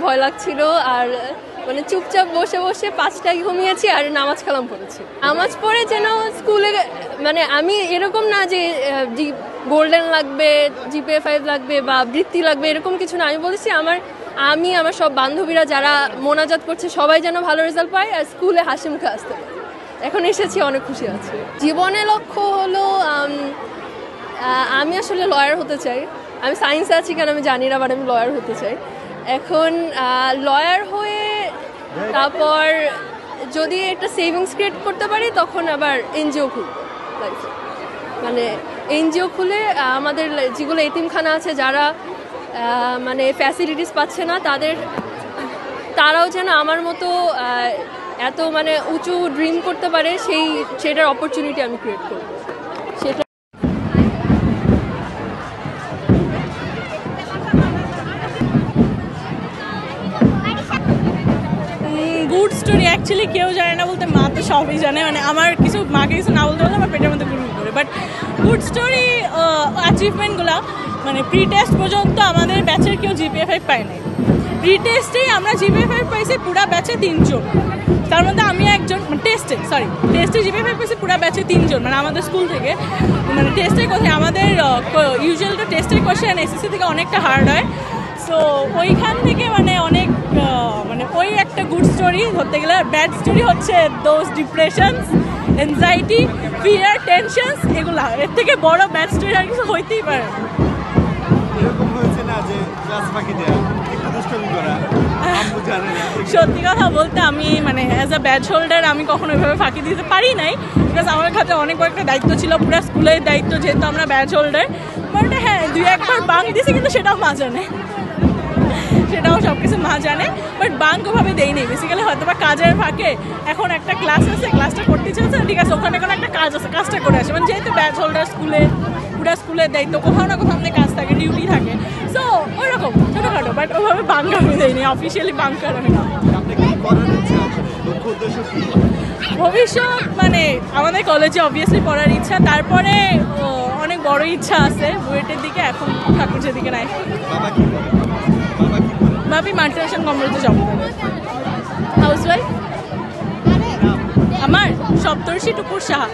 ভয় লাগছিল আর মানে চুপচাপ বসে বসে 5টায় ঘুমিয়েছি আর নামাজ কালাম পড়েছি। নামাজ পড়ে যেন স্কুলে মানে আমি এরকম না যে গোল্ডেন লাগবে, জিপিএ 5 লাগবে বা বৃত্তি লাগবে এরকম কিছু না। আমি বলেছি আমি আমার সব বান্ধবীরা যারা মোনাজাত করছে সবাই যেন ভালো রেজাল্ট পায় আর স্কুলে হাসি মুখে আসতে পারে। এখন এসেছি, অনেক খুশি আছি। জীবনে লক্ষ্য হলো আমি আসলে লয়ার হতে চাই। আমি সায়েন্সে আছি কেন আমি জানি না, বাট আমি লয়ার হতে চাই। এখন লয়ার হয়ে তারপর যদি একটা সেভিংস ক্রিয়েট করতে পারি তখন আবার এনজিও খুলব লাইফে। মানে এনজিও খুলে আমাদের যেগুলো এতিমখানা আছে যারা মানে ফ্যাসিলিটিস পাচ্ছে না তারাও যেন আমার মতো এত মানে উঁচু ড্রিম করতে পারে সেটার অপরচুনিটি আমি ক্রিয়েট করব। সেটা গুড স্টোরি অ্যাকচুয়ালি কেউ জানে না বলতে মা তো সবই জানে। মানে আমার মাকে কিছু না বলতে বলতে আমার পেটের মধ্যে গুরু করে। বাট গুড স্টোরি অ্যাচিভমেন্টগুলো মানে প্রি টেস্ট পর্যন্ত আমাদের ব্যাচের কেউ জিপিএ 5 পায় নাই। প্রি টেস্টেই আমরা জিপিএ 5 পাইছি পুরা ব্যাচে 3 জন, তার মধ্যে আমি একজন। টেস্টে জিপিএ 5 পাইছি পুরা ব্যাচে 3 জন, মানে আমাদের স্কুল থেকে। মানে টেস্টের কথা আমাদের ইউজুয়াল তো টেস্টের কোয়েশ্চেন এসএসসি থেকে অনেকটা হার্ড হয়। সো ওইখান থেকে মানে অনেক মানে ওই একটা গুড স্টোরি ধরতে গেলে। ব্যাড স্টোরি হচ্ছে দোজ ডিপ্রেশনস, এনজাইটি, ফিয়ার, টেনশনস, এগুলা। এর থেকে বড় ব্যাড স্টোরি আর কিছু হইতেই পারে না। সত্যি কথা বলতে আমি মানে অ্যাজ আ ব্যাচ হোল্ডার আমি কখনো ওইভাবে ফাঁকি দিতে পারি নাই, বিকজ আমার কাছে অনেক বড় একটা দায়িত্ব ছিল, পুরো স্কুলের দায়িত্ব, যেহেতু আমরা ব্যাচ হোল্ডার। বাট হ্যাঁ 2-1বার বাঙ্ক দিয়েছি, কিন্তু সেটাও মা জানে, সেটাও সব কিছু মা জানে। বাট বাঙ্ক ওভাবে দেই নেই, বেসিক্যালি হয়তো বা কাজের ফাঁকে এখন একটা ক্লাস আছে, ক্লাসটা করতে চাইছে, ঠিক আছে ওখানে কোনো একটা কাজ আছে, কাজটা করে আসে। মানে যেহেতু ব্যাচ হোল্ডার স্কুলে পুরো স্কুলের দায়িত্ব, কোথাও না কোথাও আমাদের কাজ থাকে, ডিউটি থাকে। সো ওইরকম ছোটোখাটো, বাট ওভাবে বাঙ্ক আমি দেয়নি, অফিসিয়ালি বাঙ্ক করা হয় না। ভবিষ্যৎ মানে আমাদের কলেজে অবভিয়াসলি পড়ার ইচ্ছা, তারপরে অনেক বড় ইচ্ছা আছে বুয়েটের দিকে, এখন ঠাকুরের দিকে নাই। ভাবি মাল্টিনেশনাল কোম্পানিতে জব করবে। হাউসওয়াইফ। আমার সপ্তর্ষি টুকুর সাহা।